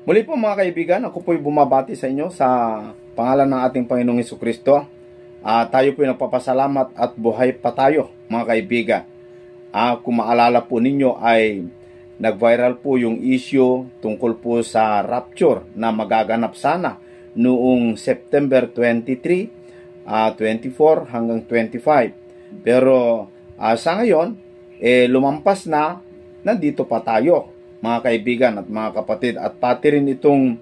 Muli po mga kaibigan, ako po'y bumabati sa inyo sa pangalan ng ating Panginoong Jesucristo. Tayo po'y nagpapasalamat at buhay pa tayo mga kaibigan. Kung maalala po ninyo ay nag-viral po yung issue tungkol po sa rapture na magaganap sana noong September 23, 24 hanggang 25. Pero sa ngayon, lumampas na, nandito pa tayo mga kaibigan at mga kapatid, at pati rin itong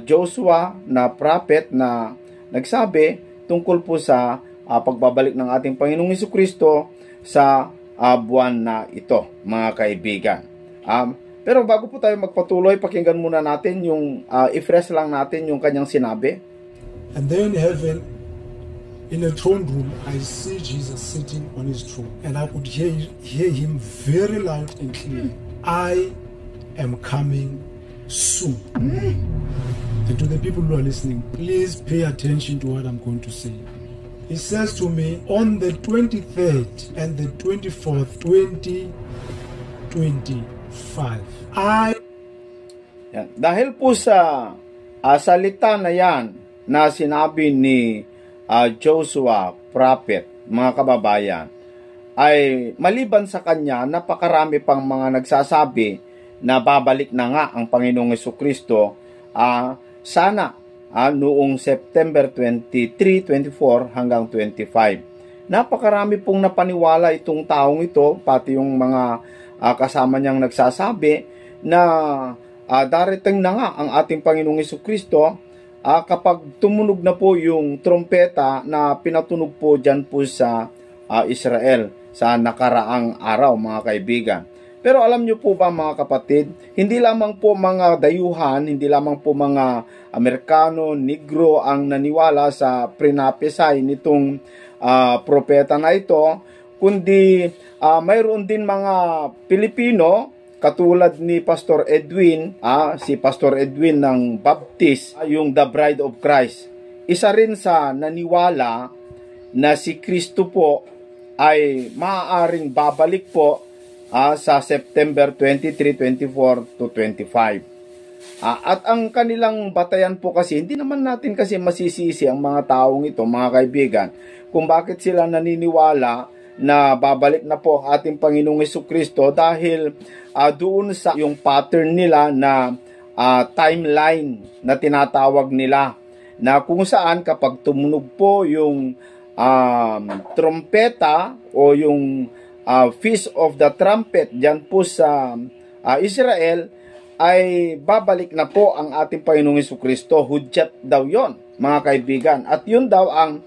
Joshua na prophet na nagsabi tungkol po sa pagbabalik ng ating Panginoong Jesucristo sa buwan na ito mga kaibigan. Pero bago po tayo magpatuloy, pakinggan muna natin yung i-fresh lang natin yung kanyang sinabi. And there in heaven, in a throne room, I see Jesus sitting on his throne, and I could hear him very loud and clear. I am coming soon. And to the people who are listening, please pay attention to what I'm going to say. He says to me, on the 23rd and the 24th, 2025, Yan. Dahil po sa salita na yan na sinabi ni Joshua, prophet, mga kababayan, ay maliban sa kanya, napakarami pang mga nagsasabi na babalik na nga ang Panginoong Jesucristo sana noong September 23, 24 hanggang 25. Napakarami pong napaniwala itong taong ito, pati yung mga kasama niyang nagsasabi na darating na nga ang ating Panginoong Jesucristo kapag tumunog na po yung trompeta na pinatunog po dyan po sa Israel sa nakaraang araw mga kaibigan. Pero alam niyo po ba mga kapatid, hindi lamang po mga dayuhan, hindi lamang po mga Amerikano, Negro ang naniwala sa prinapesay nitong propeta na ito, kundi mayroon din mga Pilipino katulad ni Pastor Edwin, si Pastor Edwin ng Baptist, yung The Bride of Christ. Isa rin sa naniwala na si Kristo po ay maaaring babalik po sa September 23, 24 to 25. At ang kanilang batayan po kasi, hindi naman natin kasi masisisi ang mga taong ito, mga kaibigan, kung bakit sila naniniwala na babalik na po ang ating Panginoong Jesucristo, dahil doon sa yung pattern nila na timeline na tinatawag nila, na kung saan kapag tumunog po yung trompeta o yung Feast of the Trumpet dyan po sa Israel, ay babalik na po ang ating Panginoong Jesucristo. Hudyat daw yon mga kaibigan. At yun daw ang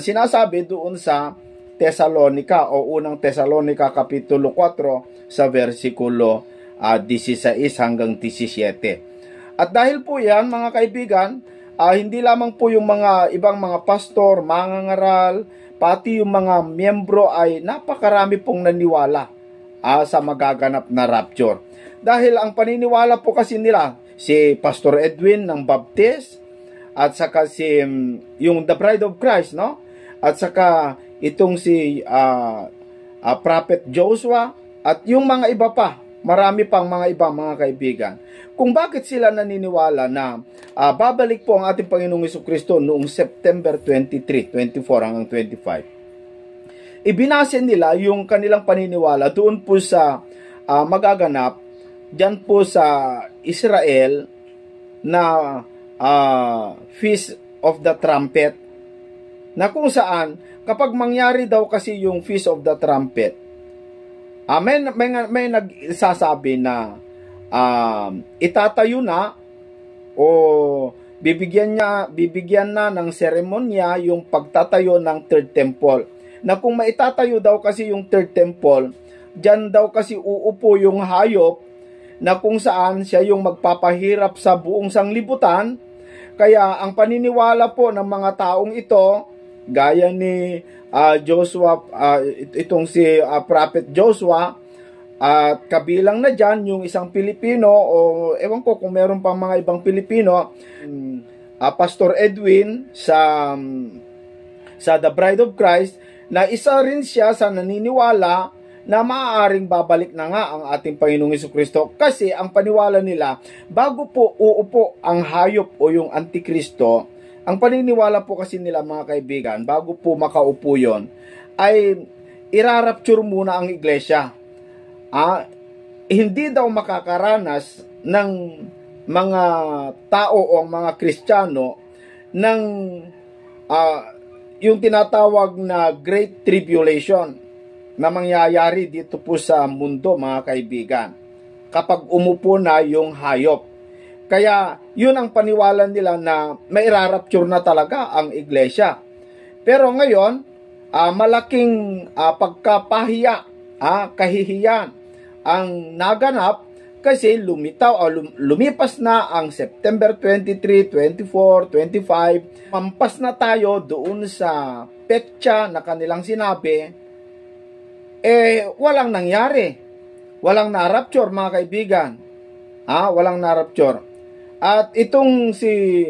sinasabi doon sa Thessalonica o unang Thessalonica Kapitulo 4 sa versikulo 16 hanggang 17. At dahil po yan mga kaibigan, hindi lamang po yung mga ibang mga pastor, mangangaral, pati yung mga miyembro ay napakarami pong naniwala sa magaganap na rapture. Dahil ang paniniwala po kasi nila, si Pastor Edwin ng Baptist, at saka si yung The Bride of Christ, no? At saka itong si Prophet Joshua, at yung mga iba pa, marami pang mga iba mga kaibigan. Kung bakit sila naniniwala na babalik po ang ating Panginoong Jesucristo noong September 23, 24 hanggang 25. Ibinase nila yung kanilang paniniwala doon po sa magaganap dyan po sa Israel na Feast of the Trumpet, na kung saan kapag mangyari daw kasi yung Feast of the Trumpet, may nagsasabi na itatayo na o bibigyan na ng seremonya yung pagtatayo ng Third Temple. Na kung maitatayo daw kasi yung Third Temple, dyan daw kasi uupo yung hayop na kung saan siya yung magpapahirap sa buong sanglibutan. Kaya ang paniniwala po ng mga taong ito, gaya ni Joshua, itong si Prophet Joshua, at kabilang na dyan yung isang Pilipino, o ewan ko kung meron pang mga ibang Pilipino, Pastor Edwin sa The Bride of Christ, na isa rin siya sa naniniwala na maaaring babalik na nga ang ating Panginoong Jesucristo, kasi ang paniwala nila, bago po uupo ang hayop o yung Antikristo, ang paniniwala po kasi nila mga kaibigan, bago po makaupo yon, ay irarapture muna ang iglesia. Hindi daw makakaranas ng mga tao o mga Kristiyano ng yung tinatawag na Great Tribulation na mangyayari dito po sa mundo mga kaibigan, kapag umupo na yung hayop. Kaya yun ang paniwala nila na may irarapture na talaga ang iglesia. Pero ngayon, malaking pagkapahiya, kahihiyan ang naganap, kasi lumipas na ang September 23, 24, 25. Mampas na tayo doon sa petsa na kanilang sinabi, walang nangyari. Walang na-rapture mga kaibigan. Walang na-rapture. At itong si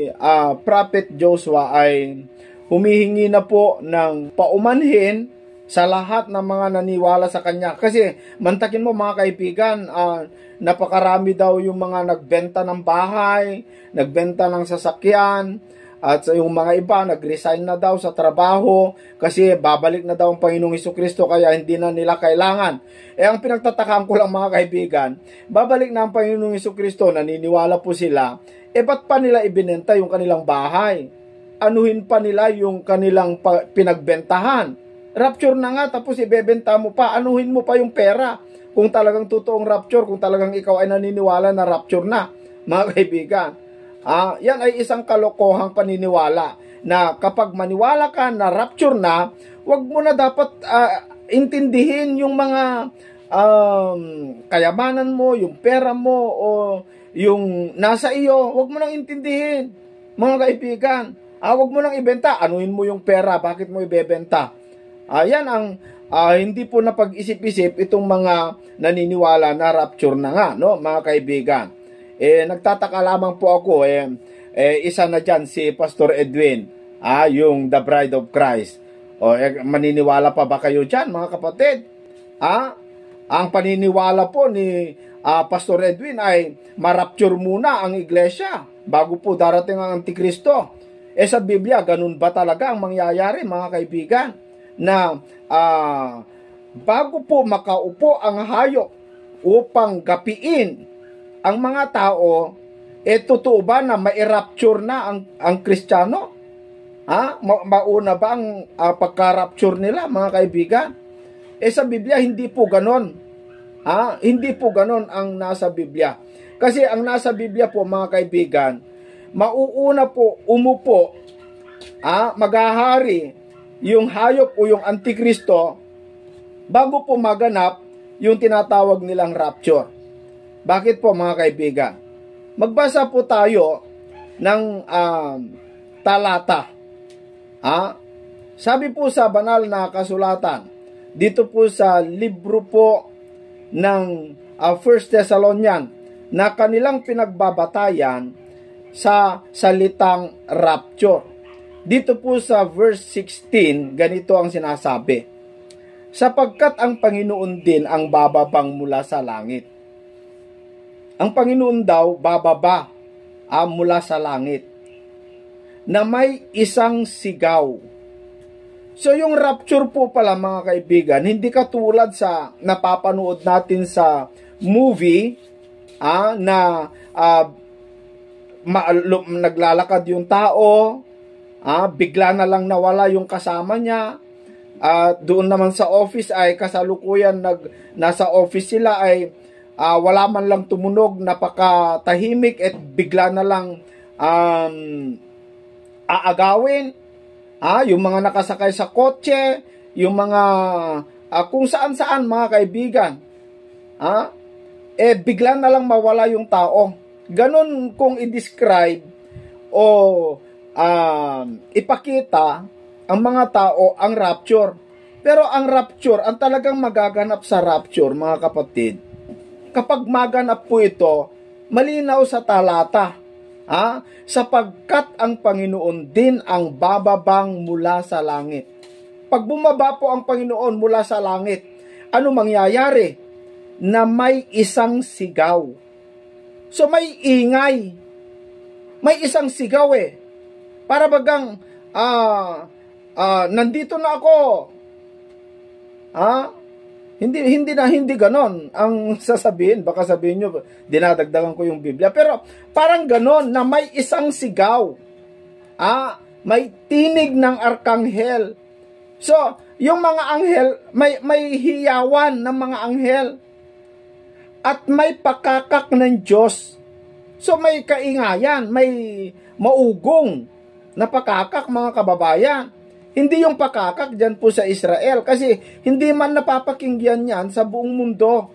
Prophet Joshua ay humihingi na po ng paumanhin sa lahat ng mga naniwala sa kanya. Kasi mantakin mo mga kaibigan, napakarami daw yung mga nagbenta ng bahay, nagbenta ng sasakyan, at yung mga iba nag-resign na daw sa trabaho kasi babalik na daw ang Panginoong Jesucristo, kaya hindi na nila kailangan. Ang pinagtatakaan ko lang mga kaibigan, babalik na ang Panginoong Jesucristo, naniniwala po sila, ba't pa nila ibinenta yung kanilang bahay? Anuhin pa nila yung kanilang pinagbentahan? Rapture na nga, tapos ibebenta mo pa, anuhin mo pa yung pera. Kung talagang totoong rapture, kung talagang ikaw ay naniniwala na rapture na, mga kaibigan. Yan ay isang kalokohang paniniwala na kapag maniwala ka na rapture na, wag mo na dapat intindihin yung mga kayamanan mo, yung pera mo, o yung nasa iyo. Wag mo nang intindihin, mga kaibigan. Wag mo nang ibenta, anuhin mo yung pera, bakit mo ibebenta? Yan ang hindi po napag-isip-isip itong mga naniniwala na rapture na nga, no, mga kaibigan. Nagtataka lamang po ako, isa na dyan si Pastor Edwin, yung The Bride of Christ. Maniniwala pa ba kayo dyan, mga kapatid? Ang paniniwala po ni Pastor Edwin ay marapture muna ang iglesia bago po darating ang Antikristo. Sa Biblia, ganun ba talaga ang mangyayari, mga kaibigan? Na bago po makaupo ang hayop upang gapiin ang mga tao, totoo ba na mai-rapture na ang Kristiyano? Mauna ba ang pagka-rapture nila, mga kaibigan? Sa Biblia, hindi po ganon. Hindi po ganon ang nasa Biblia. Kasi ang nasa Biblia po, mga kaibigan, mauuna po umupo, maghahari yung hayop o yung Antikristo bago po maganap yung tinatawag nilang rapture. Bakit po, mga kaibigan? Magbasa po tayo ng talata. Sabi po sa banal na kasulatan, dito po sa libro po ng 1 Thessalonian, na kanilang pinagbabatayan sa salitang rapture. Dito po sa verse 16, ganito ang sinasabi: sapagkat ang Panginoon din ang bababang mula sa langit. Ang Panginoon daw bababa mula sa langit na may isang sigaw. So yung rapture po pala, mga kaibigan, hindi katulad sa napapanood natin sa movie na naglalakad yung tao, bigla na lang nawala yung kasama niya. Doon naman sa office ay kasalukuyan nasa office sila ay wala man lang tumunog, napakatahimik at bigla na lang aagawin. Yung mga nakasakay sa kotse, yung mga kung saan-saan, mga kaibigan. Bigla na lang mawala yung tao. Ganon kung i-describe o ipakita ang mga tao ang rapture. Pero ang rapture, ang talagang magaganap sa rapture, mga kapatid, kapag maganap po ito, malinaw sa talata, sapagkat ang Panginoon din ang bababang mula sa langit. Pag bumaba po ang Panginoon mula sa langit, ano mangyayari? Na may isang sigaw. So may ingay. May isang sigaw eh. Para bagang, nandito na ako. Hindi ganon ang sasabihin. Baka sabihin nyo, dinadagdagan ko yung Biblia. Pero parang ganon na may isang sigaw. May tinig ng arkanghel. So, yung mga anghel, may hiyawan ng mga anghel. At may pakakak ng Diyos. So, may kaingayan, may maugong na pakakak, mga kababayan. Hindi yung pakakak dyan po sa Israel. Kasi hindi man napapakinggan yan sa buong mundo.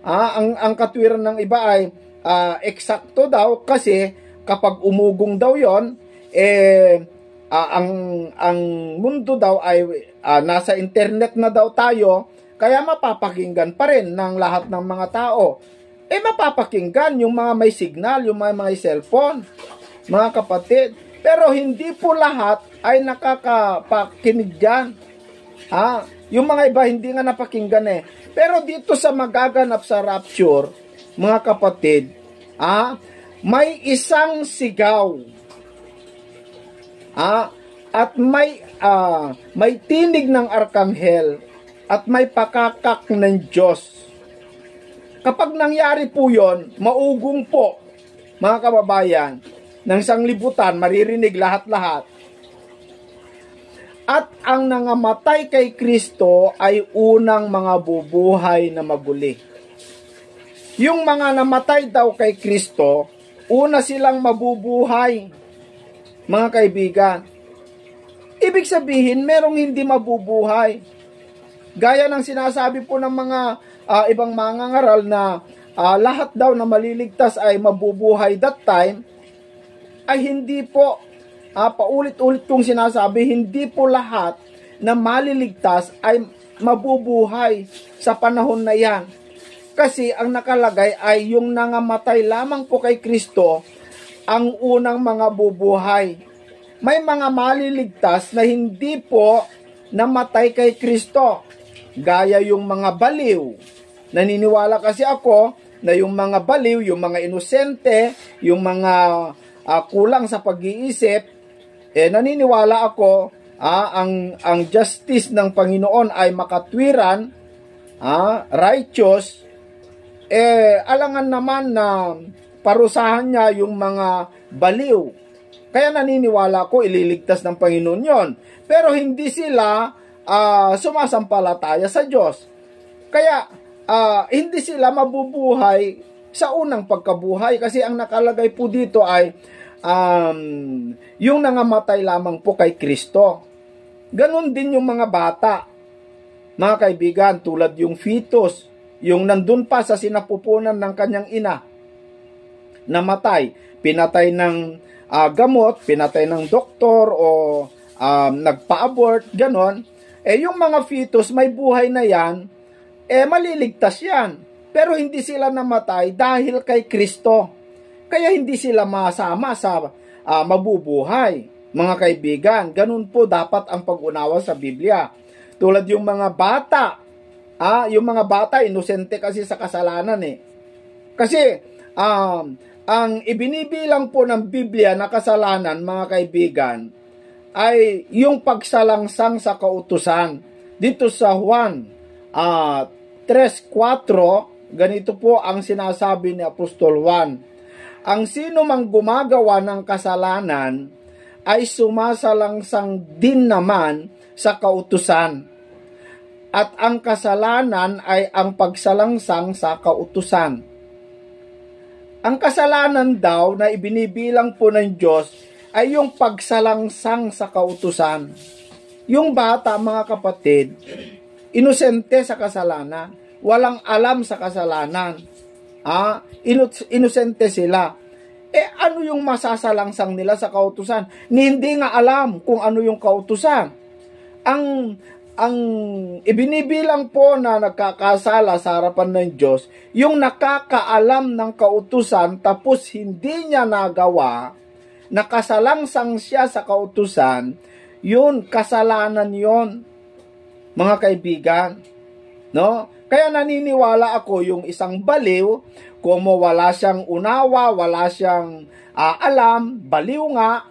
Ang katwiran ng iba ay eksakto daw kasi kapag umugong daw yon, ang mundo daw ay nasa internet na daw tayo, kaya mapapakinggan pa rin ng lahat ng mga tao. Mapapakinggan yung mga may signal, yung mga may cellphone, mga kapatid. Pero hindi po lahat ay nakakapakinig dyan. Yung mga iba hindi nga napakinggan eh. Pero dito sa magaganap sa rapture, mga kapatid, may isang sigaw. At may tinig ng arkanghel at may pakakak ng Diyos. Kapag nangyari po yon, maugong po, mga kababayan, ng sanglibutan, maririnig lahat-lahat. At ang nangamatay kay Kristo ay unang mga bubuhay na maguli. Yung mga namatay daw kay Kristo, una silang mabubuhay, mga kaibigan. Ibig sabihin, merong hindi mabubuhay. Gaya ng sinasabi po ng mga ibang mangangaral na lahat daw na maliligtas ay mabubuhay that time, ay hindi po. Paulit-ulit kong sinasabi, hindi po lahat na maliligtas ay mabubuhay sa panahon na yan. Kasi ang nakalagay ay yung nangamatay lamang po kay Kristo ang unang mga bubuhay. May mga maliligtas na hindi po namatay kay Kristo. Gaya yung mga baliw. Naniniwala kasi ako na yung mga baliw, yung mga inosente, yung mga kulang sa pag-iisip, naniniwala ako ang justice ng Panginoon ay makatwiran, righteous, alangan naman na parusahan niya yung mga baliw. Kaya naniniwala ko ililigtas ng Panginoon yon. Pero hindi sila sumasampalataya sa Diyos. Kaya hindi sila mabubuhay sa unang pagkabuhay kasi ang nakalagay po dito ay yung nangamatay lamang po kay Kristo. Ganon din yung mga bata, mga kaibigan, tulad yung fetus, yung nandun pa sa sinapupunan ng kanyang ina, namatay, pinatay ng gamot, pinatay ng doktor o nagpa-abort, ganon. Yung mga fetus, may buhay na yan, maliligtas yan. Pero hindi sila namatay dahil kay Kristo. Kaya hindi sila masama sa mabubuhay. Mga kaibigan, ganun po dapat ang pag-unawa sa Biblia. Tulad yung mga bata. Yung mga bata, inosente kasi sa kasalanan eh. Kasi, ang ibinibilang po ng Biblia na kasalanan, mga kaibigan, ay yung pagsalangsang sa kautusan. Dito sa Juan 3:4, ganito po ang sinasabi ni Apostol Juan. Ang sino mang gumagawa ng kasalanan ay sumasalangsang din naman sa kautusan. At ang kasalanan ay ang pagsalangsang sa kautusan. Ang kasalanan daw na ibinibilang po ng Diyos ay yung pagsalangsang sa kautusan. Yung bata, mga kapatid, inosente sa kasalanan. Walang alam sa kasalanan. Inosente sila. Ano yung masasalangsang nila sa kautusan? Hindi nga alam kung ano yung kautusan. Ang ibinibilang po na nagkakasala sa harapan ng Diyos, yung nakakaalam ng kautusan tapos hindi niya nagawa, nakasalangsang siya sa kautusan, yun, kasalanan yon, mga kaibigan. No? Kaya naniniwala ako yung isang baliw, kung wala siyang unawa, wala siyang alam, baliw nga,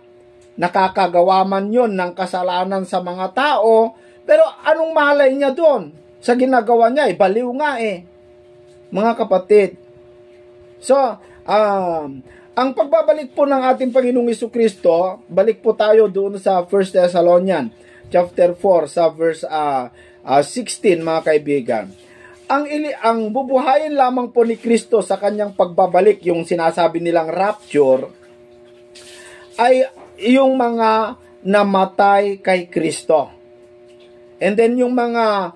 nakakagawa man yun ng kasalanan sa mga tao, pero anong malay niya doon? Sa ginagawa niya, baliw nga mga kapatid. So, ang pagbabalik po ng ating Panginoong Jesucristo, balik po tayo doon sa 1 Thessalonians chapter 4 sa verse 16, mga kaibigan. Ang bubuhayin lamang po ni Kristo sa kanyang pagbabalik, yung sinasabi nilang rapture, ay yung mga namatay kay Kristo. And then yung mga,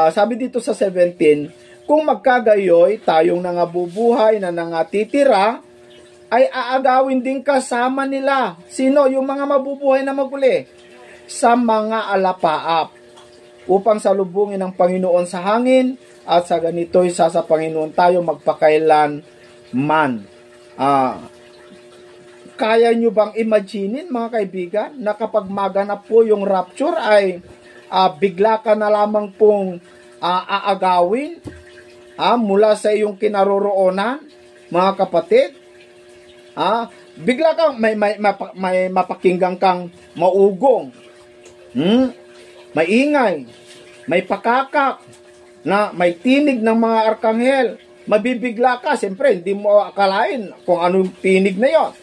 sabi dito sa 17, kung magkagayoy, tayong nangabubuhay na nangatitira, ay aagawin din kasama nila. Sino? Yung mga mabubuhay na maguli. Sa mga alapaap, upang salubungin ng Panginoon sa hangin, at sa ganito'y sa Panginoon tayo magpakailan man. Kaya nyo bang imaginein, mga kaibigan, na kapag maganap po yung rapture ay bigla ka na lamang pong aagawin mula sa iyong kinaroroonan, mga kapatid? Bigla kang may mapakinggan kang maugong, maingay, may pakakak, na may tinig ng mga arkanghel. Mabibigla ka, siyempre hindi mo akalain kung anong tinig na yon.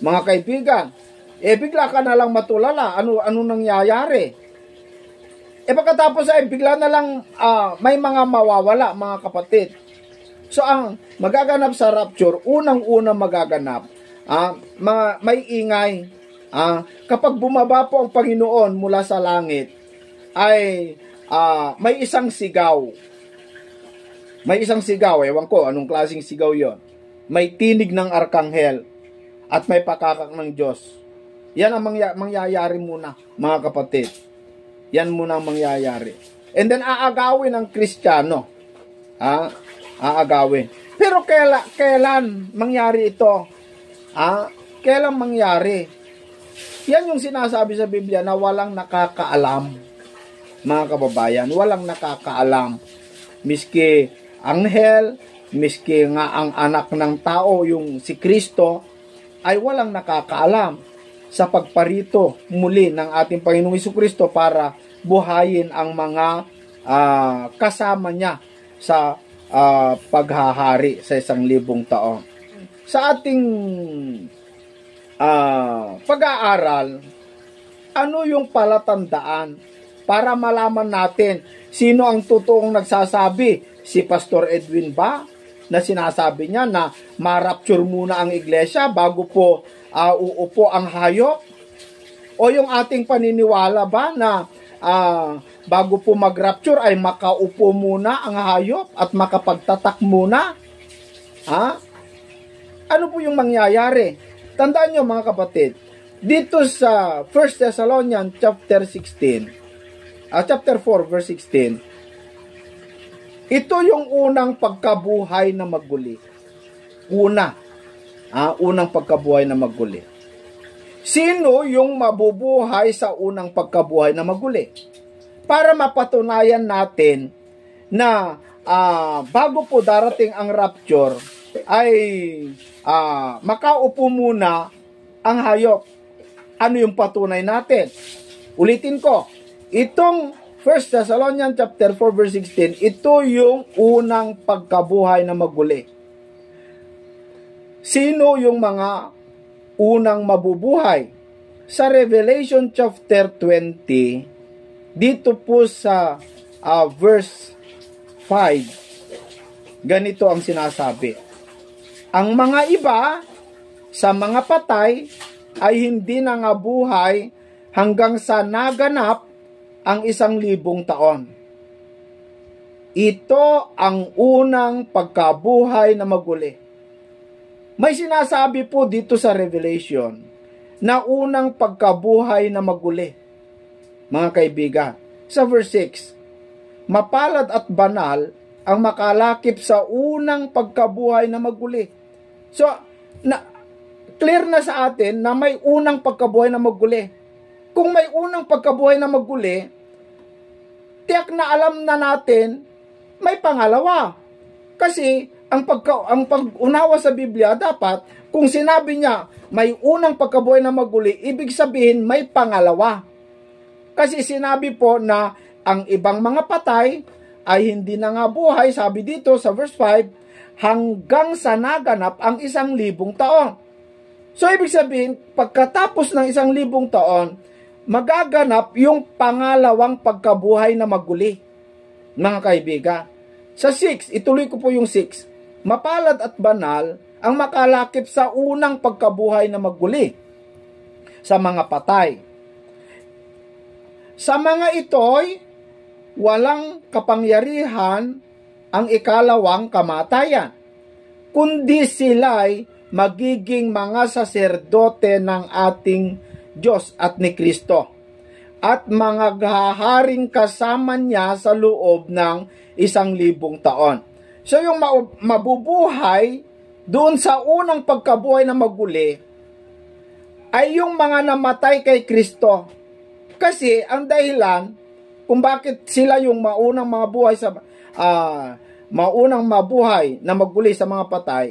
Mga kaibigan, bigla ka na lang matulala, ano nangyayari? Pagkatapos ay bigla na lang may mga mawawala, mga kapatid. So ang magaganap sa rapture, unang-una magaganap, may ingay. Kapag bumaba po ang Panginoon mula sa langit, ay may isang sigaw. May isang sigaw, ewan ko anong klaseng sigaw yon. May tinig ng arkanghel at may pakakak ng Diyos. Yan ang mangyayari muna, mga kapatid. Yan muna ang mangyayari. And then aagawin ang Kristiyano. Aagawin. Pero kailan mangyari ito? Kailan mangyari? Yan yung sinasabi sa Biblia na walang nakakaalam. Mga kababayan, walang nakakaalam. Miski anghel, miski nga ang anak ng tao, yung si Kristo, ay walang nakakaalam sa pagparito muli ng ating Panginoong Jesucristo para buhayin ang mga kasama niya sa paghahari sa 1,000 taon. Sa ating pag-aaral, ano yung palatandaan para malaman natin sino ang totoong nagsasabi? Si Pastor Edwin ba? Na sinasabi niya na ma-rapture muna ang iglesia bago po uupo ang hayop? O yung ating paniniwala ba na bago po mag-rapture ay makaupo muna ang hayop at makapagtatak muna? Ano po yung mangyayari? Tandaan nyo, mga kapatid, dito sa 1 Thessalonians chapter 4 verse 16, ito yung unang pagkabuhay na maguli. Unang pagkabuhay na maguli. Sino yung mabubuhay sa unang pagkabuhay na maguli? Para mapatunayan natin na bago po darating ang rapture, ay makaupo muna ang hayop. Ano yung patunay natin? Ulitin ko, itong 1 Thessalonians chapter 4 verse 16, ito yung unang pagkabuhay na maguli. Sino yung mga unang mabubuhay? Sa Revelation chapter 20, dito po sa verse 5, ganito ang sinasabi. Ang mga iba sa mga patay ay hindi nangabuhay hanggang sa naganap ang 1,000 taon. Ito ang unang pagkabuhay na maguli. May sinasabi po dito sa Revelation na unang pagkabuhay na maguli. Mga kaibigan, sa verse 6, mapalad at banal ang makalakip sa unang pagkabuhay na maguli. So, clear na sa atin na may unang pagkabuhay na maguli. Kung may unang pagkabuhay na maguli, tiyak na alam na natin, may pangalawa. Kasi, ang pag-unawa sa Biblia, dapat, kung sinabi niya, may unang pagkabuhay na maguli, ibig sabihin, may pangalawa. Kasi sinabi po na, ang ibang mga patay, ay hindi na nga buhay, sabi dito sa verse 5, hanggang sa naganap ang 1,000 taon. So, ibig sabihin, pagkatapos ng 1,000 taon, magaganap yung pangalawang pagkabuhay na maguli. Mga kaibigan. Sa 6, ituloy ko po yung 6. Mapalad at banal ang makalakip sa unang pagkabuhay na maguli sa mga patay. Sa mga ito'y walang kapangyarihan ang ikalawang kamatayan, kundi sila'y magiging mga saserdote ng ating Diyos at ni Kristo, at mga haharing kasama niya sa loob ng 1,000 taon. So yung mabubuhay doon sa unang pagkabuhay na maguli ay yung mga namatay kay Kristo. Kasi ang dahilan kung bakit sila yung maunang mga buhay sa maunang mabuhay na maguli sa mga patay,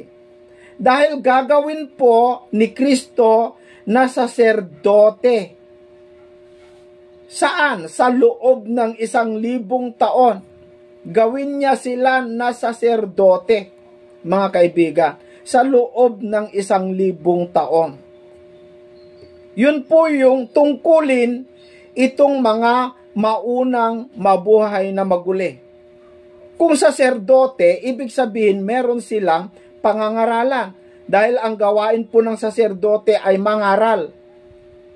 dahil gagawin po ni Kristo na saserdote. Saan? Sa loob ng 1,000 taon. Gawin niya sila na saserdote, mga kaibigan, sa loob ng 1,000 taon. Yun po yung tungkulin itong mga maunang mabuhay na maguli. Kung saserdote, ibig sabihin meron silang pangangaralan. Dahil ang gawain po ng saserdote ay mangaral.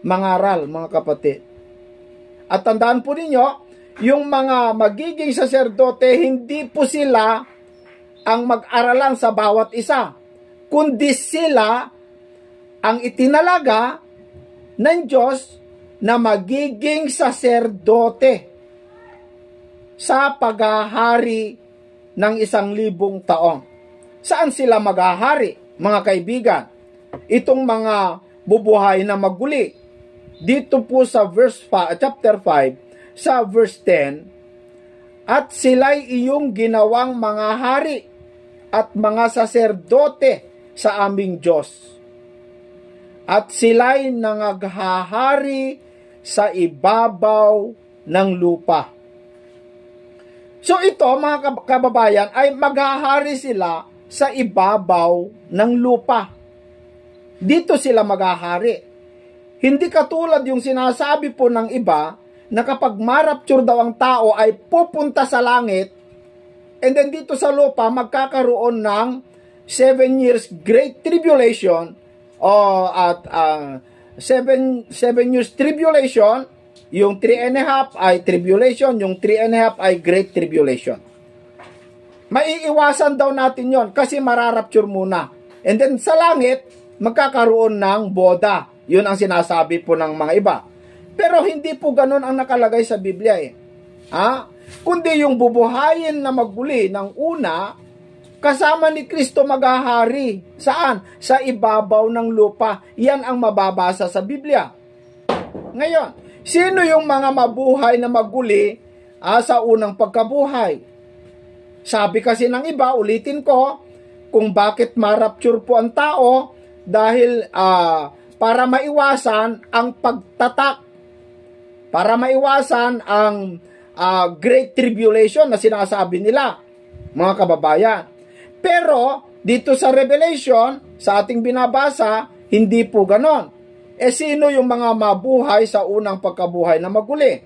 Mangaral, mga kapatid. At tandaan po ninyo, yung mga magiging saserdote, hindi po sila ang mag-aralan sa bawat isa, kundi sila ang itinalaga ng Diyos na magiging saserdote sa paghahari ng 1,000 taon. Saan sila maghahari, mga kaibigan? Itong mga bubuhay na maguli. Dito po sa chapter 5, sa verse 10, at sila'y iyong ginawang mga hari at mga saserdote sa aming Diyos. At sila'y nangaghahari sa ibabaw ng lupa. So ito, mga kababayan, ay maghahari sila sa ibabaw ng lupa. Dito sila maghahari. Hindi katulad yung sinasabi po ng iba na kapag marapture daw ang tao ay pupunta sa langit, and then dito sa lupa magkakaroon ng 7 years great tribulation, at 7 years tribulation, yung 3.5 ay tribulation, yung 3.5 ay great tribulation. Maiiwasan daw natin yon kasi mararapture muna. And then sa langit, magkakaroon ng boda. Yun ang sinasabi po ng mga iba. Pero hindi po ganun ang nakalagay sa Biblia eh. Kundi yung bubuhayin na maguli ng una, kasama ni Kristo maghahari. Saan? Sa ibabaw ng lupa. Yan ang mababasa sa Biblia. Ngayon, sino yung mga mabuhay na maguli sa unang pagkabuhay? Sabi kasi ng iba, ulitin ko, kung bakit marapture po ang tao, dahil para maiwasan ang pagtatak, para maiwasan ang great tribulation na sinasabi nila, mga kababayan. Pero, dito sa Revelation, sa ating binabasa, hindi po ganon. Sino yung mga mabuhay sa unang pagkabuhay na maguli?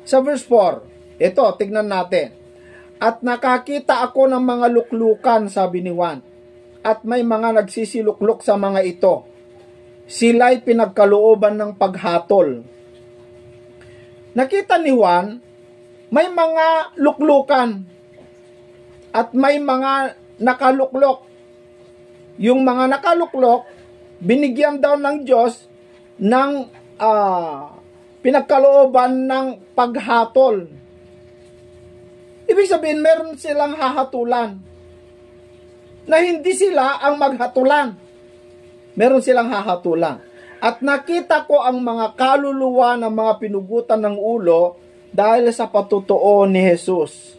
Sa verse 4, ito, tignan natin. At nakakita ako ng mga luklukan, sabi ni Juan, at may mga nagsisiluklok sa mga ito. Sila'y pinagkalooban ng paghatol. Nakita ni Juan, may mga luklukan at may mga nakaluklok. Yung mga nakaluklok, binigyan daw ng Diyos ng pinagkalooban ng paghatol. Ibig sabihin, meron silang hahatulan na hindi sila ang maghatulan. Meron silang hahatulan. At nakita ko ang mga kaluluwa ng mga pinugutan ng ulo dahil sa patutuo ni Jesus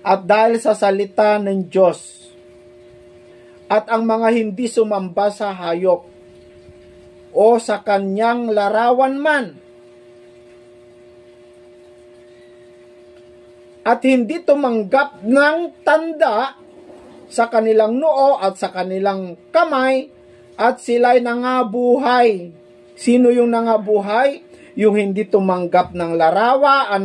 at dahil sa salita ng Diyos at ang mga hindi sumamba sa hayop o sa kanyang larawan man at hindi tumanggap ng tanda sa kanilang noo at sa kanilang kamay at sila'y nangabuhay. Sino yung nangabuhay? Yung hindi tumanggap ng larawan,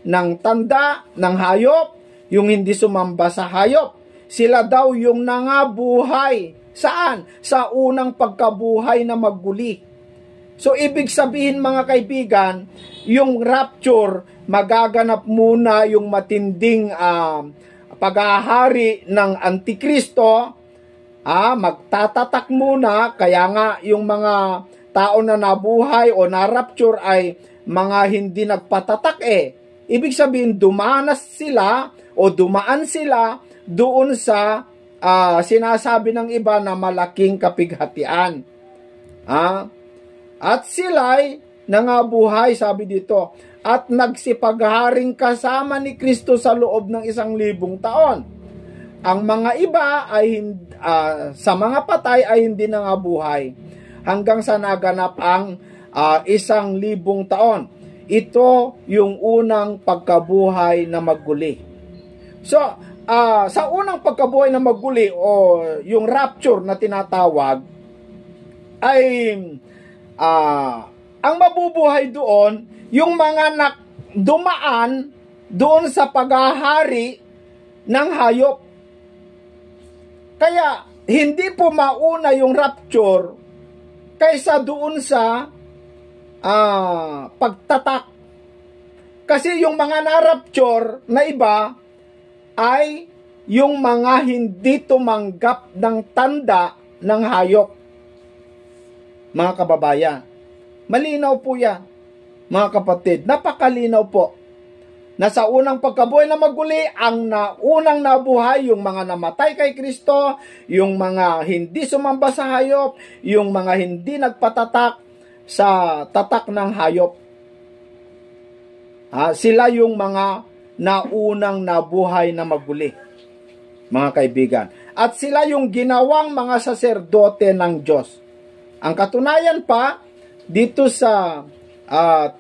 ng tanda, ng hayop, yung hindi sumamba sa hayop. Sila daw yung nangabuhay. Saan? Sa unang pagkabuhay na magguli. So, ibig sabihin mga kaibigan, yung rapture, magaganap muna yung matinding paghahari ng Antikristo, magtatatak muna, kaya nga yung mga tao na nabuhay o na-rapture ay mga hindi nagpatatak Ibig sabihin, dumanas sila o dumaan sila doon sa sinasabi ng iba na malaking kapighatian. At sila'y nangabuhay, sabi dito, at nagsipagharing kasama ni Kristo sa loob ng 1,000 taon. Ang mga iba ay sa mga patay ay hindi nangabuhay hanggang sa naganap ang 1,000 taon. Ito yung unang pagkabuhay na magguli. So, sa unang pagkabuhay na magguli o yung rapture na tinatawag ay ang mabubuhay doon yung mga dumaan doon sa paghahari ng hayop. Kaya hindi po mauna yung rapture kaysa doon sa pagtatak. Kasi yung mga na-rapture na iba ay yung mga hindi tumanggap ng tanda ng hayop. Mga kababayan, malinaw po yan. Mga kapatid, napakalinaw po na sa unang pagkabuhay na magguli, ang unang nabuhay, yung mga namatay kay Kristo, yung mga hindi sumamba sa hayop, yung mga hindi nagpatatak sa tatak ng hayop. Sila yung mga naunang nabuhay na magguli, mga kaibigan. At sila yung ginawang mga saserdote ng Diyos. Ang katunayan pa, dito sa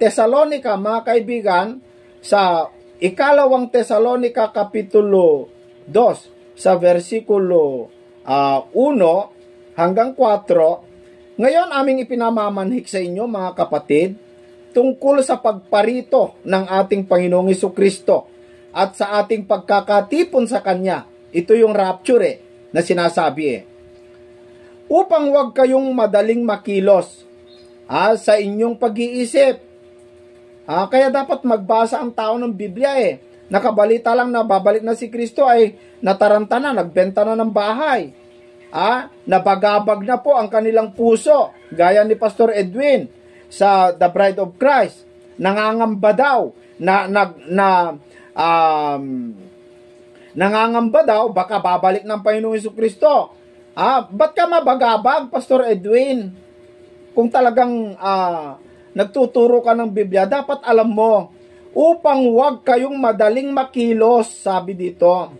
Tesalonica, mga kaibigan, sa ikalawang Tesalonica kapitulo 2, sa versikulo 1 hanggang 4, ngayon aming ipinamamanhik sa inyo, mga kapatid, tungkol sa pagparito ng ating Panginoong Jesucristo at sa ating pagkakatipon sa Kanya. Ito yung rapture na sinasabi upang huwag kayong madaling makilos sa inyong pag-iisip. Kaya dapat magbasa ang tao ng Biblia Nakabalita lang na babalik na si Kristo ay nataranta na, nagbenta na ng bahay. Nabagabag na po ang kanilang puso, gaya ni Pastor Edwin sa The Bride of Christ. Nangangamba daw nangangamba daw baka babalik ng Panginoong Jesucristo. Ba't ka mabagabag, Pastor Edwin? Kung talagang nagtuturo ka ng Biblia, dapat alam mo, upang huwag kayong madaling makilos, sabi dito,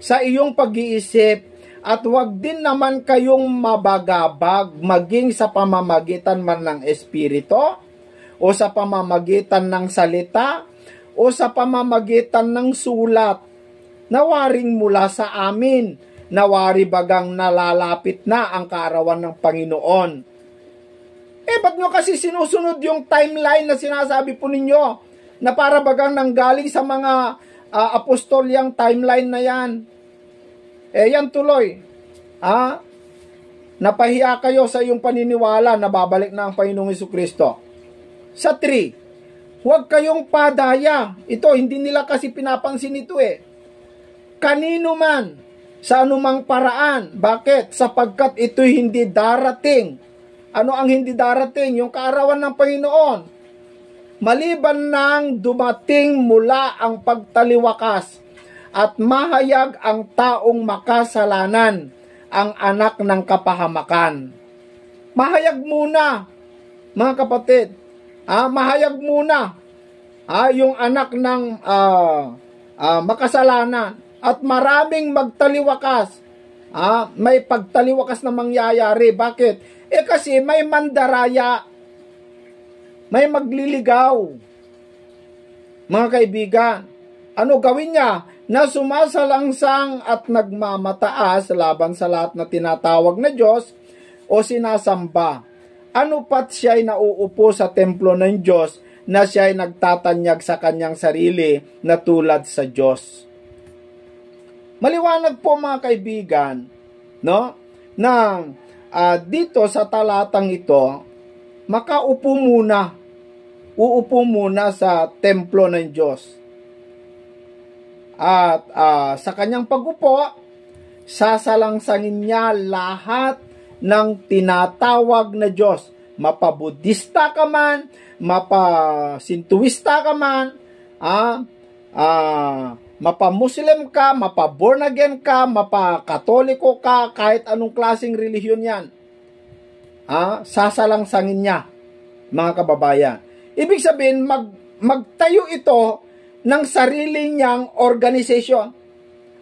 sa iyong pag-iisip, at huwag din naman kayong mabagabag, maging sa pamamagitan man ng Espiritu, o sa pamamagitan ng salita, o sa pamamagitan ng sulat, nawaring mula sa amin, nawari bagang nalalapit na ang kaarawan ng Panginoon. Ba't nyo kasi sinusunod yung timeline na sinasabi po ninyo na para bagang nanggaling sa mga apostol yung timeline na yan? Yan tuloy. Napahiya kayo sa iyong paniniwala na babalik na ang Panginoong Jesucristo. Sa 3, huwag kayong padaya. Ito, hindi nila kasi pinapansin ito Kanino man, sa anumang paraan. Bakit? Sapagkat ito'y hindi darating. Ano ang hindi darating? Yung kaarawan ng Panginoon. Maliban nang dumating mula ang pagtaliwakas at mahayag ang taong makasalanan, ang anak ng kapahamakan. Mahayag muna, mga kapatid. Mahayag muna. yung anak ng makasalanan, at maraming magtaliwakas. May pagtaliwakas na mangyayari. Bakit? Kasi may mandaraya, may magliligaw. Mga kaibigan, ano gawin niya? Na sumasalangsang at nagmamataas laban sa lahat na tinatawag na Diyos o sinasamba. Ano pat siya'y nauupo sa templo ng Diyos na siya'y nagtatanyag sa kanyang sarili na tulad sa Diyos. Maliwanag po mga kaibigan, no, na dito sa talatang ito, uupo muna sa templo ng Diyos. At sa kanyang pagupo, sasalangsangin niya lahat ng tinatawag na Diyos. Mapa-Budista ka man, mapa-Sintuista ka man, mapa-Muslim ka, mapa-born again ka, mapa-Katoliko ka, kahit anong klaseng relihiyon yan, sasalangsangin niya, mga kababayan. Ibig sabihin, magtayo ito ng sarili niyang organisasyon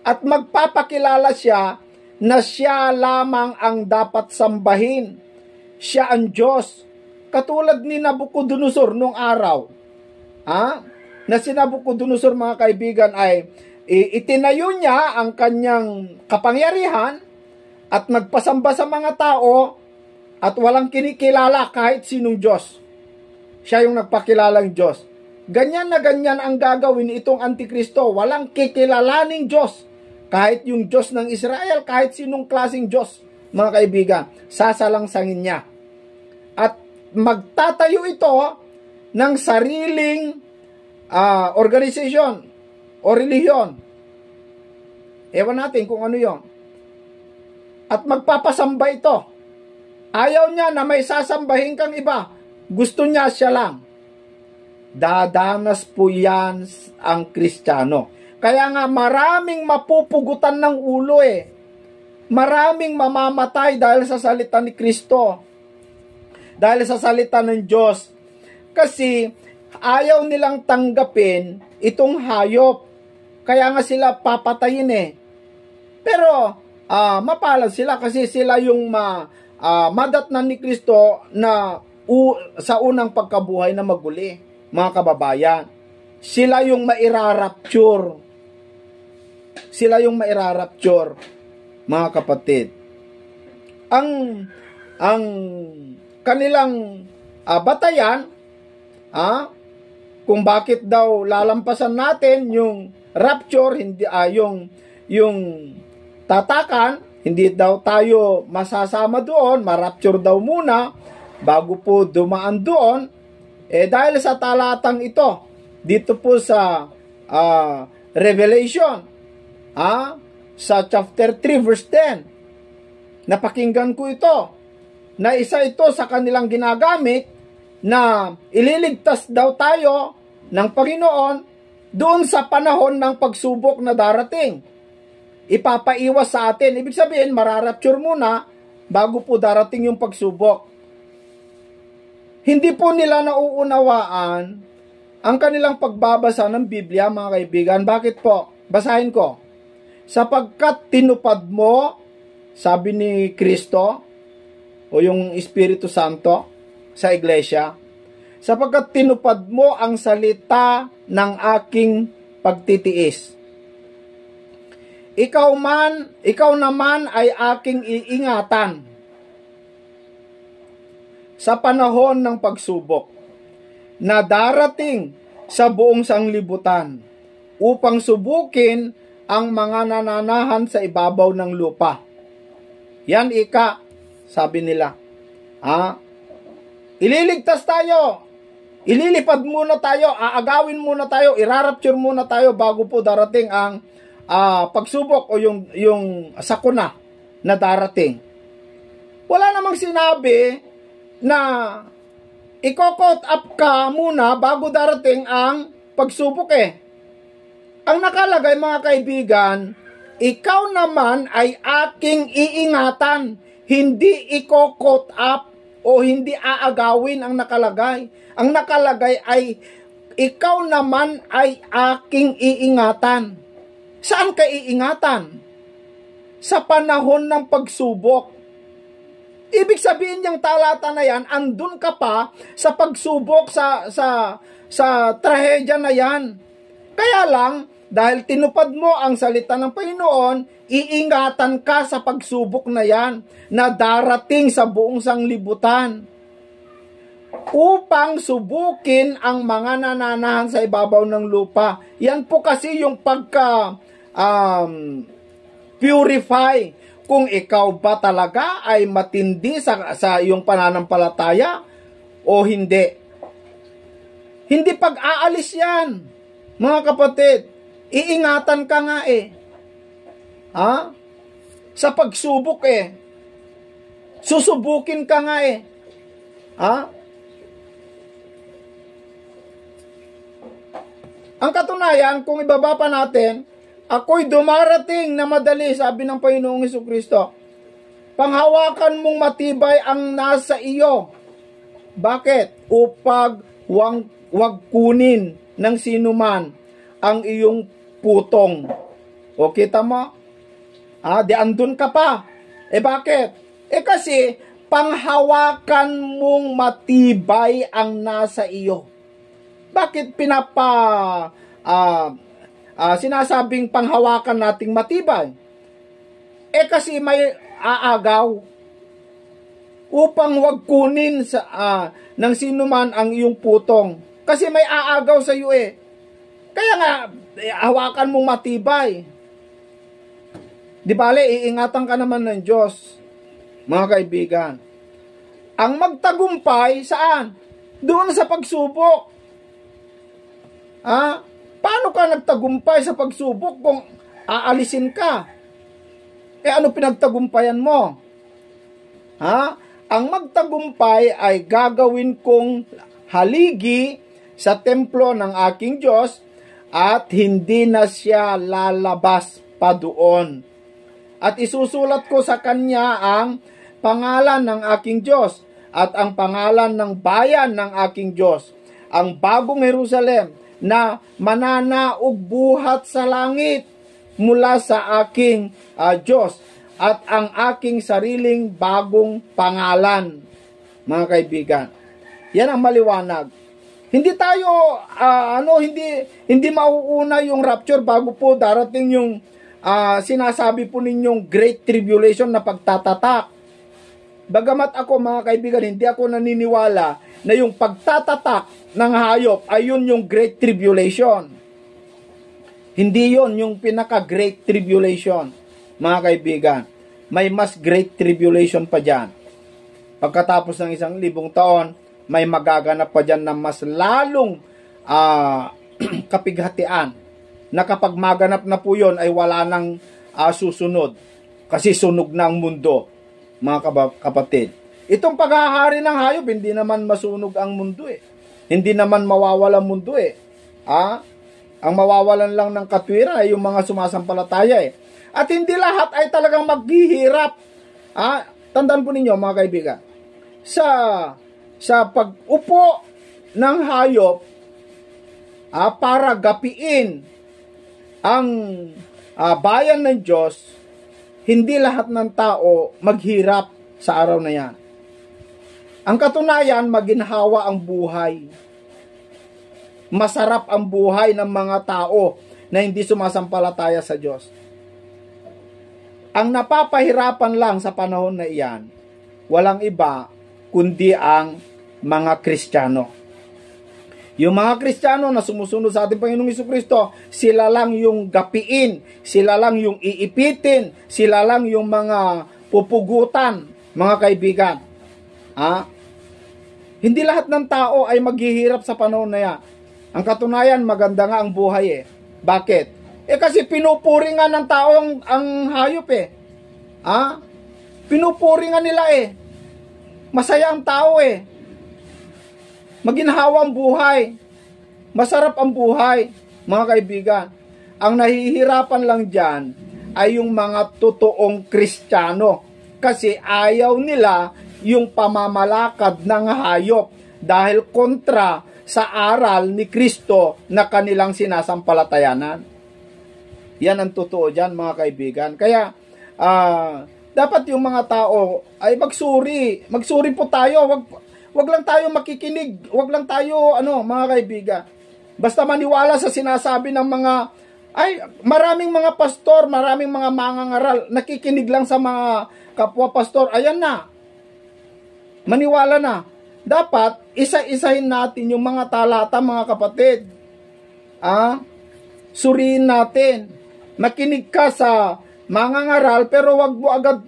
at magpapakilala siya na siya lamang ang dapat sambahin. Siya ang Diyos. Katulad ni Nabucodonosor nung araw. Na si Nabucodonosor, mga kaibigan, ay itinayo niya ang kanyang kapangyarihan at nagpasamba sa mga tao at walang kinikilala kahit sinong Diyos. Siya yung nagpakilalang Diyos. Ganyan na ganyan ang gagawin itong Antikristo. Walang kikilalaning Diyos. Kahit yung Diyos ng Israel, kahit sinong klaseng Diyos, mga kaibigan, sasalangsangin niya. At magtatayo ito ng sariling organisasyon o relihiyon. Ewan natin kung ano yon. At magpapasamba ito. Ayaw niya na may sasambahin kang iba. Gusto niya siya lang. Dadanas po yan ang Kristiyano. Kaya nga maraming mapupugutan ng ulo Maraming mamamatay dahil sa salita ni Kristo. Dahil sa salita ng Diyos. Kasi ayaw nilang tanggapin itong hayop. Kaya nga sila papatayin Pero mapalad sila kasi sila yung madatnan ni Kristo na sa unang pagkabuhay na maguli, mga kababayan. Sila yung mairarapture. Sila yung mairarapture, mga kapatid. Ang kanilang batayan, kung bakit daw lalampasan natin yung rapture, hindi yung tatakan, hindi daw tayo masasama doon, ma-rapture daw muna bago po dumaan doon. Dahil sa talatang ito, dito po sa Revelation, sa chapter 3 verse 10, napakinggan ko ito, na isa ito sa kanilang ginagamit na ililigtas daw tayo ng Panginoon doon sa panahon ng pagsubok na darating. Ipapaiwas sa atin. Ibig sabihin, mararapture muna bago po darating yung pagsubok. Hindi po nila nauunawaan ang kanilang pagbabasa ng Biblia, mga kaibigan. Bakit po? Basahin ko. Sapagkat tinupad mo, sabi ni Kristo, o yung Espiritu Santo sa iglesia, sapagkat tinupad mo ang salita ng aking pagtitiis. Ikaw naman ay aking iingatan sa panahon ng pagsubok na darating sa buong sanglibutan upang subukin ang mga nananahan sa ibabaw ng lupa. Yan sabi nila. Ililigtas tayo. Ililipad muna tayo, aagawin muna tayo, irarapture muna tayo bago po darating ang pagsubok o yung sakuna na darating. Wala namang sinabi na i-coat up ka muna bago darating ang pagsubok Ang nakalagay, mga kaibigan, ikaw naman ay aking iingatan, hindi i-coat up o hindi aagawin ang nakalagay. Ang nakalagay ay ikaw naman ay aking iingatan. Saan ka iingatan? Sa panahon ng pagsubok. Ibig sabihin niyang talata na yan, andun ka pa sa pagsubok, sa trahedya na yan. Kaya lang, dahil tinupad mo ang salita ng Panginoon, iingatan ka sa pagsubok na yan na darating sa buong sanglibutan upang subukin ang mga nananahan sa ibabaw ng lupa. Yan po kasi yung purify kung ikaw ba talaga ay matindi sa iyong pananampalataya o hindi. Hindi pag-aalis yan, mga kapatid. Iingatan ka nga sa pagsubok susubukin ka nga Ang katunayan, kung ibaba pa natin, ako'y dumarating na madali, sabi ng Panginoong Jesucristo. Panghawakan mong matibay ang nasa iyo. Bakit? Upang wag kunin ng sinuman ang iyong putong. O kita mo? Di andun ka pa. Bakit? Kasi panghawakan mong matibay ang nasa iyo. Bakit sinasabing panghawakan nating matibay? Kasi may aagaw upang wag kunin ng sinuman ang iyong putong. Kasi may aagaw sa iyo Kaya nga, hawakan mong matibay. Di bale, iingatan ka naman ng Diyos, mga kaibigan. Ang magtagumpay, saan? Doon sa pagsubok. Paano ka nagtagumpay sa pagsubok kung aalisin ka? Ano pinagtagumpayan mo? Ang magtagumpay ay gagawin kong haligi sa templo ng aking Diyos at hindi na siya lalabas pa doon. At isusulat ko sa kanya ang pangalan ng aking Diyos at ang pangalan ng bayan ng aking Diyos, ang bagong Jerusalem, na mananaog buhat sa langit mula sa aking Diyos at ang aking sariling bagong pangalan. Mga kaibigan, yan ang maliwanag. Hindi tayo hindi mauuna yung rapture bago po darating yung sinasabi po ninyong Great Tribulation na pagtatatak. Bagamat ako, mga kaibigan, hindi ako naniniwala na yung pagtatatak ng hayop ay yun yung Great Tribulation. Hindi yun yung pinaka-Great Tribulation, mga kaibigan. May mas Great Tribulation pa dyan. Pagkatapos ng 1,000 taon, may magaganap pa dyan na mas lalong kapighatian. Na kapag maganap na po yun, ay wala nang susunod. Kasi sunog na ang mundo, mga kapatid. Itong paghahari ng hayop, hindi naman masunog ang mundo Hindi naman mawawala ang mundo Ang mawawalan lang ng katwiran ay yung mga sumasampalataya At hindi lahat ay talagang maghihirap. Tandaan po ninyo, mga kaibigan. Sa pag-upo ng hayop, para gapiin ang bayan ng Diyos, hindi lahat ng tao maghirap sa araw na yan. Ang katunayan, maginhawa ang buhay. Masarap ang buhay ng mga tao na hindi sumasampalataya sa Diyos. Ang napapahirapan lang sa panahon na iyan, walang iba kundi ang mga Kristiyano. Yung mga Kristiyano na sumusunod sa ating Panginoong Jesucristo, sila lang yung gapiin, sila lang yung iipitin, sila lang yung mga pupugutan, mga kaibigan. Hindi lahat ng tao ay maghihirap sa panahon na yan. Ang katunayan, maganda nga ang buhay Bakit? Kasi pinupuri nga ng tao ang hayop Pinupuri nga nila Masaya ang tao Maginhawa ang buhay. Masarap ang buhay, mga kaibigan. Ang nahihirapan lang dyan ay yung mga totoong Kristiyano. Kasi ayaw nila yung pamamalakad ng hayop dahil kontra sa aral ni Kristo na kanilang sinasampalatayanan. Yan ang totoo dyan, mga kaibigan. Kaya, dapat yung mga tao ay magsuri. Magsuri po tayo. Wag lang tayo makikinig. Wag lang tayo, mga kaibigan. Basta maniwala sa sinasabi ng maraming mga pastor, maraming mga mangangaral, nakikinig lang sa mga kapwa pastor. Ayan na. Maniwala na. Dapat, isa-isahin natin yung mga talata, mga kapatid. Suriin natin. Makinig ka sa mangangaral, pero wag mo agad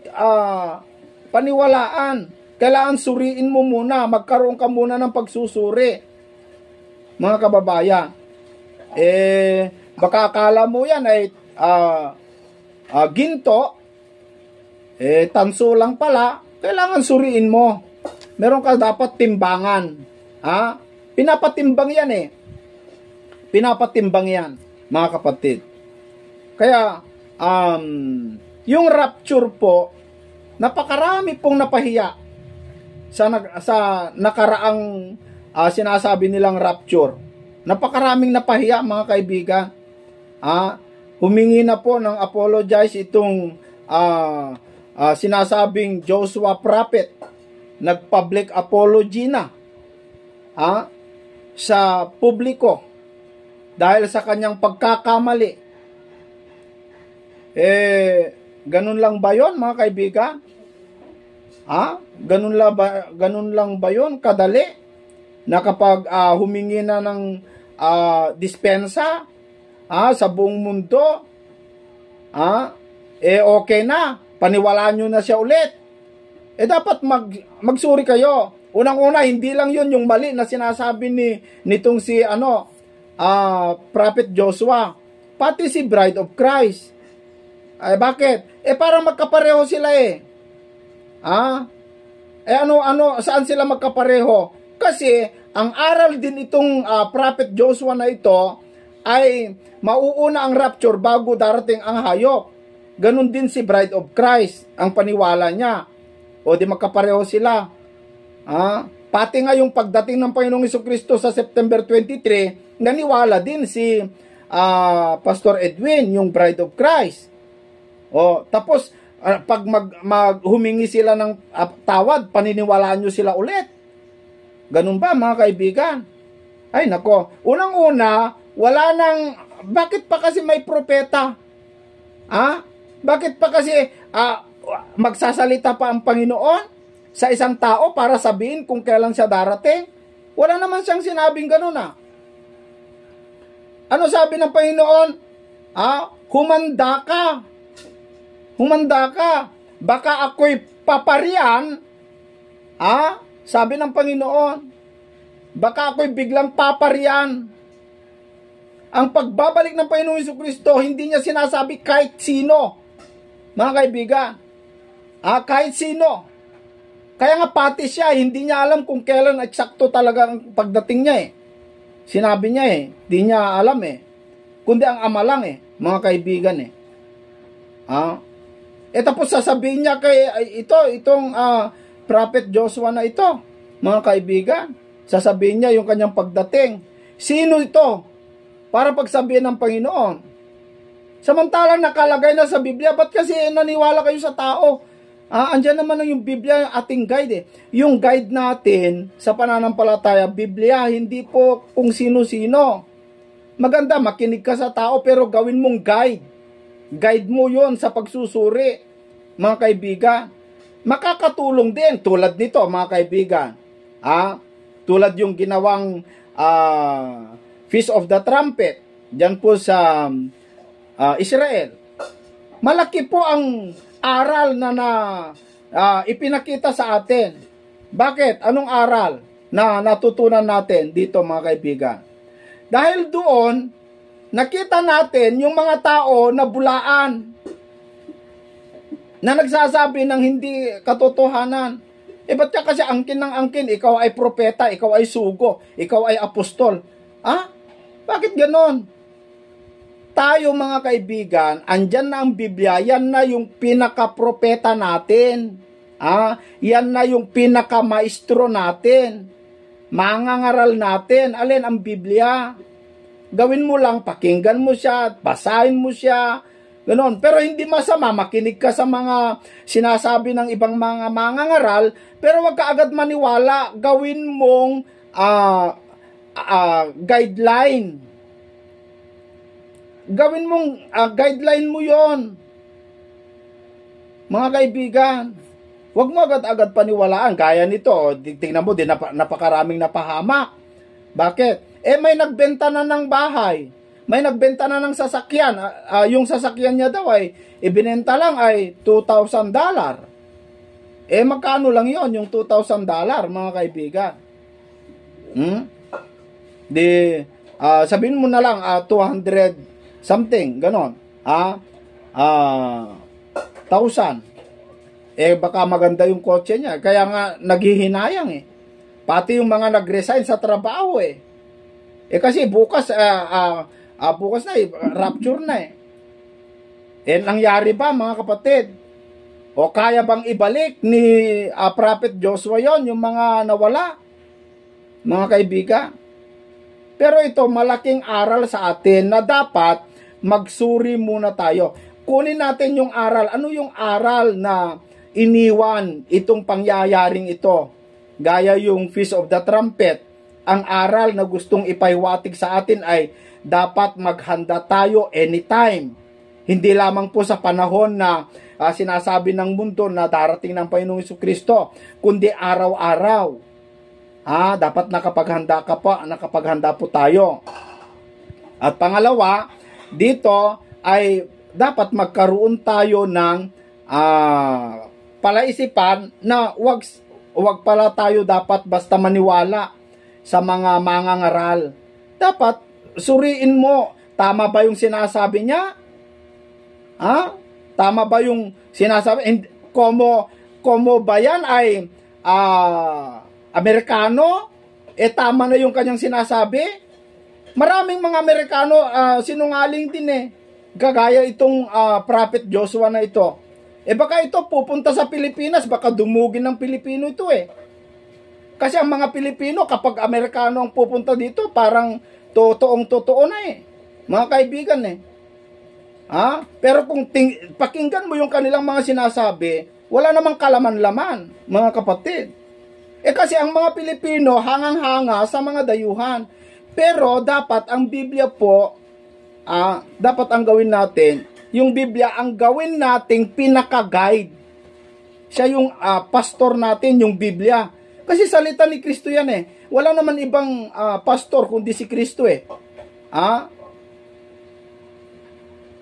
paniwalaan. Kailangan suriin mo muna. Magkaroon ka muna ng pagsusuri. Mga kababayan. Baka akala mo yan ay ginto. Tanso lang pala. Kailangan suriin mo. Meron ka dapat timbangan. Pinapatimbang yan Pinapatimbang yan, mga kapatid. Kaya, yung rapture po, napakarami pong napahiya sa nakaraang sinasabi nilang rapture. Napakaraming napahiya, mga kaibigan. Humingi na po ng apologize itong sinasabing Joshua prophet. Nag-public apology na sa publiko dahil sa kanyang pagkakamali. Ganun lang ba yon, mga kaibigan? Ganun lang ba yon kadali na kapag humingi na ng dispensa sa buong mundo, okay na, paniwalaan nyo na siya ulit. Dapat magsuri kayo. Unang-una, hindi lang yun yung mali na sinasabi nitong si Prophet Joshua, pati si Bride of Christ. Bakit? Parang magkapareho sila saan sila magkapareho? Kasi ang aral din itong Prophet Joshua na ito ay mauuna ang rapture bago darating ang hayop. Ganon din si Bride of Christ, ang paniwala niya. O di magkapareho sila. Pati nga yung pagdating ng Panginoong Jesucristo sa September 23, naniwala din si Pastor Edwin, yung Bride of Christ. Tapos, pag humingi sila ng tawad, paniniwalaan nyo sila ulit. Ganun ba, mga kaibigan? Ay, nako. Unang-una, bakit pa kasi may propeta? Bakit pa kasi magsasalita pa ang Panginoon sa isang tao para sabihin kung kailan siya darating? Wala naman siyang sinabing ganun. Ano sabi ng Panginoon? Humanda ka. Humanda ka. Baka ako'y paparian. Sabi ng Panginoon. Baka ako'y biglang paparian. Ang pagbabalik ng Panginoong Jesucristo, hindi niya sinasabi kahit sino. Mga kaibigan. Kahit sino. Kaya nga pati siya, hindi niya alam kung kailan eksakto talaga ang pagdating niya Sinabi niya hindi niya alam Kundi ang Ama lang mga kaibigan tapos sasabihin niya itong Prophet Joshua na ito, mga kaibigan. Sasabihin niya yung kanyang pagdating. Sino ito? Para pagsabihin ng Panginoon. Samantalang nakalagay na sa Biblia, ba't kasi naniwala kayo sa tao? Andyan naman yung Biblia, ating guide Yung guide natin sa pananampalataya, Biblia, hindi po kung sino-sino. Maganda, makinig ka sa tao, pero gawin mong guide. Guide mo yon sa pagsusuri, mga kaibigan. Makakatulong din, tulad nito, mga kaibigan. Tulad yung ginawang Feast of the Trumpet, dyan po sa Israel. Malaki po ang aral na ipinakita sa atin. Bakit? Anong aral na natutunan natin dito, mga kaibigan? Dahil doon, nakita natin yung mga tao na bulaan, na nagsasabi ng hindi katotohanan. Ba't ka kasi angkin ng angkin? Ikaw ay propeta, ikaw ay sugo, ikaw ay apostol. Bakit ganon? Tayo, mga kaibigan, andyan na ang Biblia, yan na yung pinaka-propeta natin. Yan na yung pinaka-maestro natin. mangangaral natin. Alin ang Biblia? Gawin mo lang, pakinggan mo siya, basahin mo siya, ganon. Pero hindi masama, makinig ka sa mga sinasabi ng ibang mga mangangaral, pero wag ka agad maniwala. Gawin mong guideline. Gawin mong guideline mo yon, mga kaibigan. Huwag mo agad-agad paniwalaan. Gaya nito, tingnan mo, napakaraming napahamak. Bakit? May nagbenta na ng bahay. May nagbenta na ng sasakyan. Yung sasakyan niya daw ay, ibinenta lang ay $2,000. Magkano lang yon yung $2,000, mga kaibigan? Sabihin mo na lang, 200 something, ganon. 1,000. Baka maganda yung kotse niya. Kaya nga, naghihinayang Pati yung mga nag-resign sa trabaho kasi bukas, bukas na rapture na nangyari ba, mga kapatid? O kaya bang ibalik ni Prophet Joshua yon yung mga nawala? Mga kaibigan. Pero ito, malaking aral sa atin na dapat magsuri muna tayo. Kunin natin yung aral. Ano yung aral na iniwan itong pangyayaring ito? Gaya yung Feast of the Trumpet. Ang aral na gustong ipaiwatig sa atin ay dapat maghanda tayo anytime. Hindi lamang po sa panahon na sinasabi ng mundo na darating ng Panginoong Jesucristo, kundi araw-araw. Dapat nakapaghanda po tayo. At pangalawa, dito ay dapat magkaroon tayo ng palaisipan na wag pala tayo dapat basta maniwala sa mga mangangaral. Dapat suriin mo, tama ba yung sinasabi niya? Tama ba yung sinasabi? Komo ba yan ay Amerikano? Tama na yung kanyang sinasabi? Maraming mga Amerikano sinungaling din Gagaya itong Prophet Joshua na ito. Baka ito pupunta sa Pilipinas, baka dumugin ng Pilipino ito Kasi ang mga Pilipino, kapag Amerikano ang pupunta dito, parang totoong-totoo na mga kaibigan Pero kung pakinggan mo yung kanilang mga sinasabi, wala namang kalaman-laman, mga kapatid. Kasi ang mga Pilipino, hangang-hanga sa mga dayuhan. Pero dapat ang Biblia po, dapat ang gawin natin, yung Biblia ang gawin nating pinaka-guide. Siya yung pastor natin, yung Biblia. Kasi salita ni Kristo yan Wala naman ibang pastor kundi si Kristo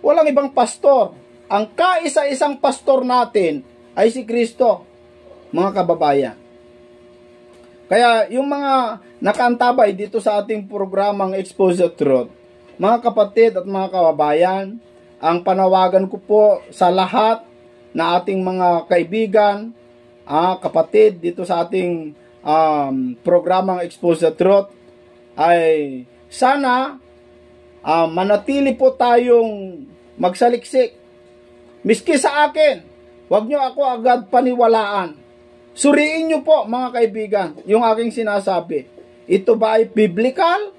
Walang ibang pastor. Ang kaisa-isang pastor natin ay si Kristo, mga kababayan. Kaya yung mga nakaantabay dito sa ating programang Expose the Truth, mga kapatid at mga kababayan, ang panawagan ko po sa lahat na ating mga kaibigan, kapatid dito sa ating programang Expose the Truth ay sana manatili po tayong magsaliksik. Miski sa akin, huwag nyo ako agad paniwalaan. Suriin nyo po, mga kaibigan, yung aking sinasabi. Ito ba ay biblical?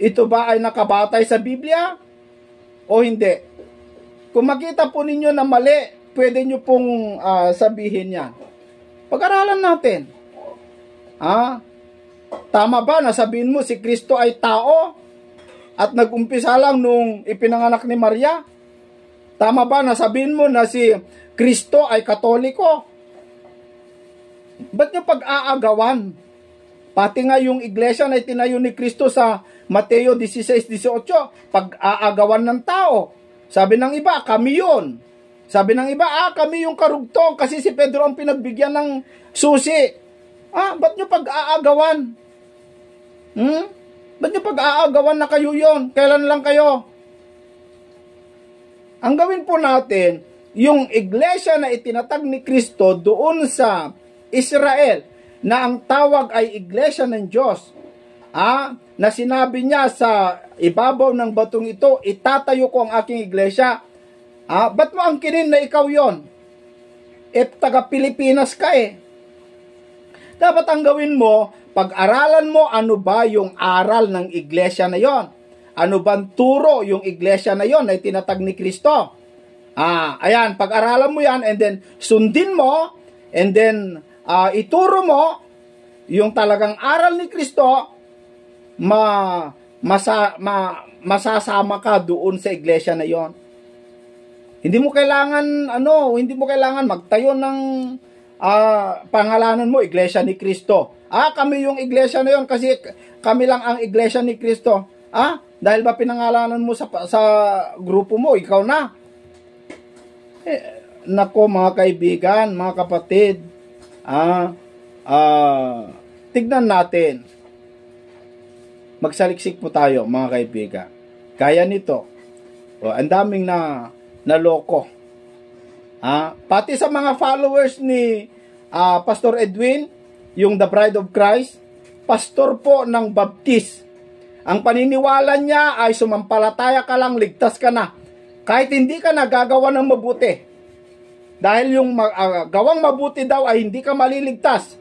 Ito ba ay nakabatay sa Biblia? O hindi? Kung makita po ninyo na mali, pwede nyo pong sabihin yan. Pag-aralan natin. Tama ba na sabihin mo si Kristo ay tao at nag-umpisa lang nung ipinanganak ni Maria? Tama ba na sabihin mo na si Kristo ay Katoliko? Ba't nyo pag-aagawan? Pati nga yung iglesia na itinayo ni Kristo sa Mateo 16:18, pag-aagawan ng tao. Sabi ng iba, kami yun. Sabi ng iba, kami yung karugtong kasi si Pedro ang pinagbigyan ng susi. Ba't nyo pag-aagawan? Ba't nyo pag-aagawan na kayo yun? Kailan lang kayo? Ang gawin po natin, yung iglesia na itinatag ni Kristo doon sa Israel, na ang tawag ay iglesia ng Diyos, na sinabi niya sa ibabaw ng batong ito, itatayo ko ang aking iglesia. Ba't mo ang kinin na ikaw yon? Taga Pilipinas ka Dapat ang gawin mo, pag-aralan mo ano ba yung aral ng iglesia na yon. Ano bang turo yung iglesia na yon ay tinatag ni Kristo. Ayan, pag-aralan mo yan and then sundin mo and then ituro mo yung talagang aral ni Kristo, masasama ka doon sa iglesia na yon. Hindi mo kailangan magtayo ng pangalanan mo, Iglesia ni Kristo. Kami yung iglesia na yon kasi kami lang ang iglesia ni Kristo. Dahil ba pinangalanan mo sa grupo mo, ikaw na. Nako mga kaibigan, mga kapatid, tignan natin. Magsaliksik po tayo mga kaibigan. Kaya nito, ang daming naloko. Pati sa mga followers ni Pastor Edwin, yung The Bride of Christ, pastor po ng Baptist. Ang paniniwala niya ay sumampalataya ka lang, ligtas ka na. Kahit hindi ka nagagawa ng mabuti. Dahil yung gawang mabuti daw ay hindi ka maliligtas.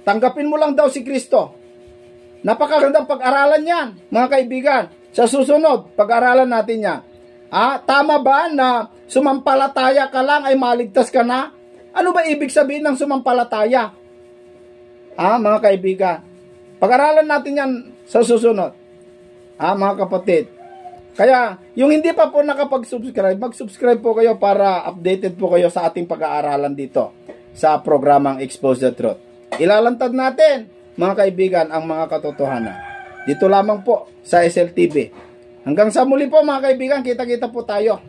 Tanggapin mo lang daw si Kristo. Napakagandang pag-aralan yan, mga kaibigan. Sa susunod, pag-aralan natin yan. Tama ba na sumampalataya ka lang ay maligtas ka na? Ano ba ibig sabihin ng sumampalataya? Mga kaibigan. Pag-aralan natin yan sa susunod. Mga kapatid. Kaya, yung hindi pa po nakapag-subscribe, mag-subscribe po kayo para updated po kayo sa ating pag-aaralan dito sa programang Expose the Truth. Ilalantad natin, mga kaibigan, ang mga katotohanan. Dito lamang po sa SLTV. Hanggang sa muli po mga kaibigan, kita-kita po tayo.